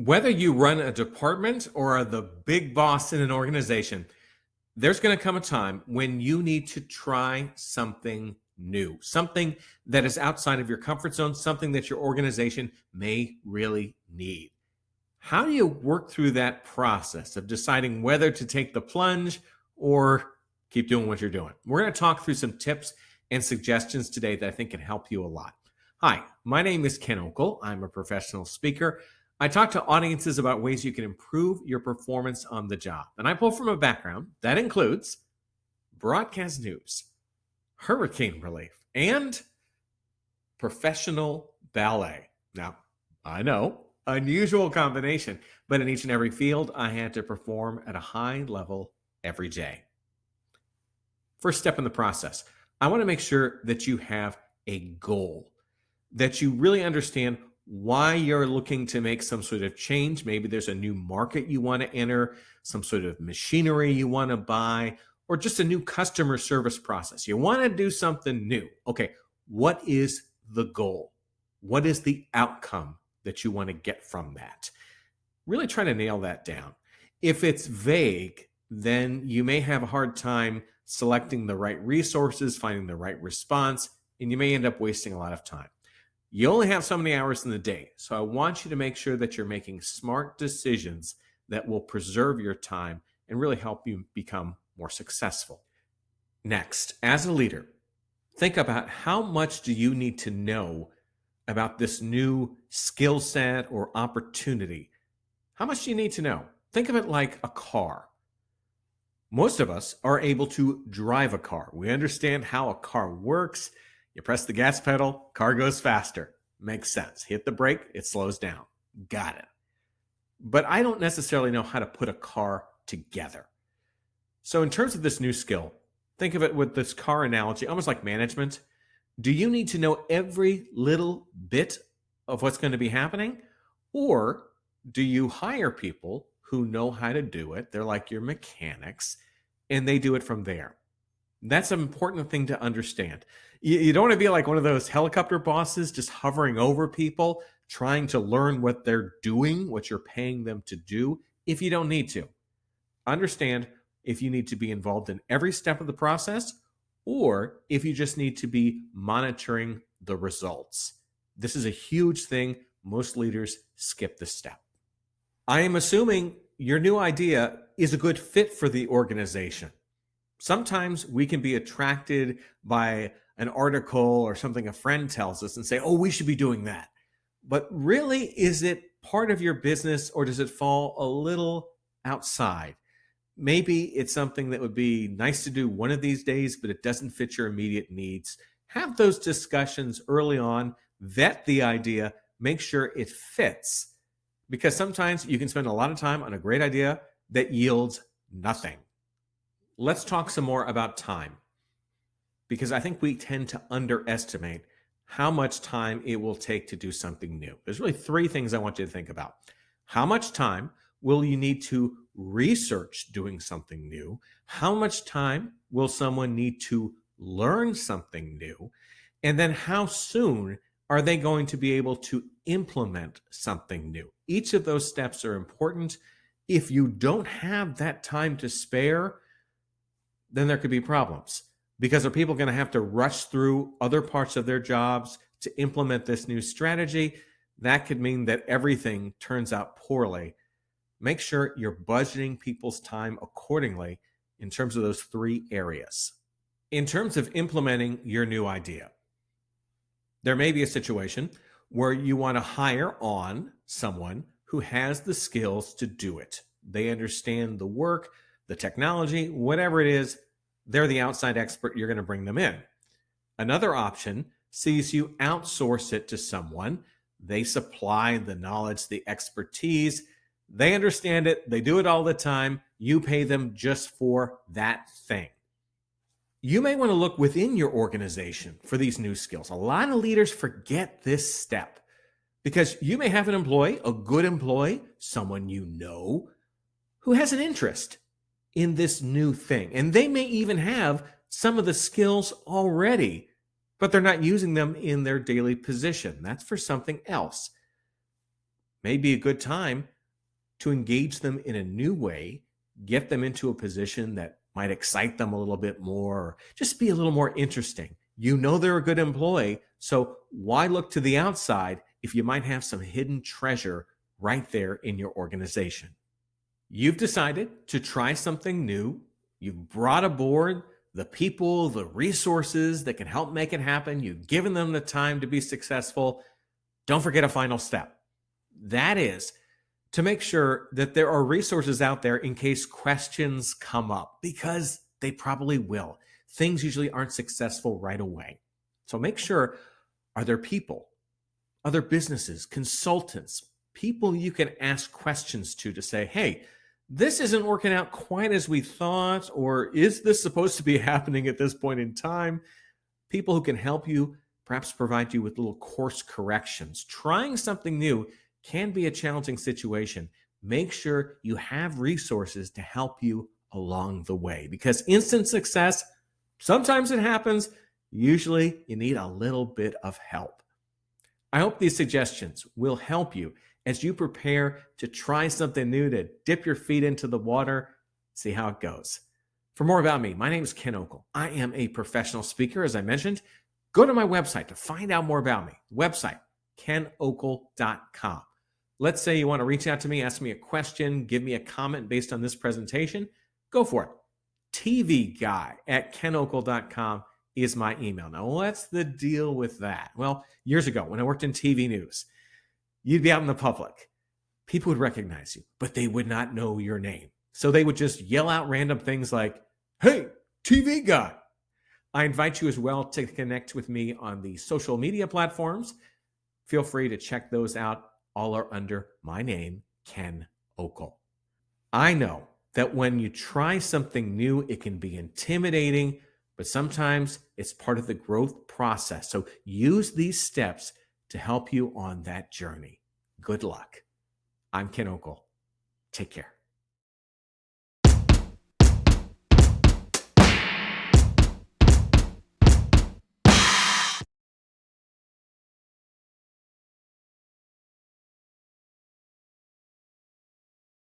Whether you run a department or are the big boss in an organization, there's going to come a time when you need to try something new, something that is outside of your comfort zone, something that your organization may really need. How do you work through that process of deciding whether to take the plunge or keep doing what you're doing? We're going to talk through some tips and suggestions today that I think can help you a lot. Hi, my name is Ken Okel. I'm a professional speaker. I talk to audiences about ways you can improve your performance on the job. And I pull from a background that includes broadcast news, hurricane relief, and professional ballet. Now, I know, unusual combination, but in each and every field, I had to perform at a high level every day. First step in the process, I want to make sure that you have a goal, that you really understand why you're looking to make some sort of change. Maybe there's a new market you want to enter, some sort of machinery you want to buy, or just a new customer service process. You want to do something new. Okay, what is the goal? What is the outcome that you want to get from that? Really try to nail that down. If it's vague, then you may have a hard time selecting the right resources, finding the right response, and you may end up wasting a lot of time. You only have so many hours in the day, so I want you to make sure that you're making smart decisions that will preserve your time and really help you become more successful. Next, as a leader, think about how much do you need to know about this new skill set or opportunity. How much do you need to know? Think of it like a car. Most of us are able to drive a car. We understand how a car works. You press the gas pedal, car goes faster. Makes sense. Hit the brake, it slows down. Got it. But I don't necessarily know how to put a car together. So in terms of this new skill, think of it with this car analogy, almost like management. Do you need to know every little bit of what's going to be happening? Or do you hire people who know how to do it? They're like your mechanics, and they do it from there. That's an important thing to understand. You don't want to be like one of those helicopter bosses just hovering over people, trying to learn what they're doing, what you're paying them to do, if you don't need to. Understand if you need to be involved in every step of the process or if you just need to be monitoring the results. This is a huge thing. Most leaders skip this step. I am assuming your new idea is a good fit for the organization. Sometimes we can be attracted by an article or something a friend tells us and say, oh, we should be doing that. But really, is it part of your business or does it fall a little outside? Maybe it's something that would be nice to do one of these days, but it doesn't fit your immediate needs. Have those discussions early on, vet the idea, make sure it fits. Because sometimes you can spend a lot of time on a great idea that yields nothing. Let's talk some more about time, because I think we tend to underestimate how much time it will take to do something new. There's really three things I want you to think about. How much time will you need to research doing something new? How much time will someone need to learn something new? And then how soon are they going to be able to implement something new? Each of those steps are important. If you don't have that time to spare, then there could be problems, because are people going to have to rush through other parts of their jobs to implement this new strategy? That could mean that everything turns out poorly. Make sure you're budgeting people's time accordingly in terms of those three areas. In terms of implementing your new idea, there may be a situation where you want to hire on someone who has the skills to do it. They understand the work, the technology, whatever it is, they're the outside expert, you're going to bring them in. Another option sees you outsource it to someone. They supply the knowledge, the expertise. They understand it. They do it all the time. You pay them just for that thing. You may want to look within your organization for these new skills. A lot of leaders forget this step because you may have an employee, a good employee, someone you know, who has an interest in this new thing. And they may even have some of the skills already, but they're not using them in their daily position. That's for something else. May be a good time to engage them in a new way, get them into a position that might excite them a little bit more, or just be a little more interesting. You know they're a good employee, so why look to the outside if you might have some hidden treasure right there in your organization? You've decided to try something new. You've brought aboard the people, the resources that can help make it happen. You've given them the time to be successful. Don't forget a final step. That is to make sure that there are resources out there in case questions come up, because they probably will. Things usually aren't successful right away. So make sure, are there people, other businesses, consultants, people you can ask questions to say, hey, this isn't working out quite as we thought, or is this supposed to be happening at this point in time? People who can help you, perhaps provide you with little course corrections. Trying something new can be a challenging situation. Make sure you have resources to help you along the way, because instant success, sometimes it happens. Usually you need a little bit of help. I hope these suggestions will help you as you prepare to try something new, to dip your feet into the water, see how it goes. For more about me, my name is Ken Okel. I am a professional speaker, as I mentioned. Go to my website to find out more about me. Website, kenokel.com. Let's say you want to reach out to me, ask me a question, give me a comment based on this presentation. Go for it. tvguy@kenokel.com is my email. Now, what's the deal with that? Well, years ago, when I worked in TV news, you'd be out in the public. People would recognize you, but they would not know your name. So they would just yell out random things like, hey, TV guy. I invite you as well to connect with me on the social media platforms. Feel free to check those out. All are under my name, Ken Okel. I know that when you try something new, it can be intimidating, but sometimes it's part of the growth process. So use these steps to help you on that journey. Good luck. I'm Ken Okel. Take care.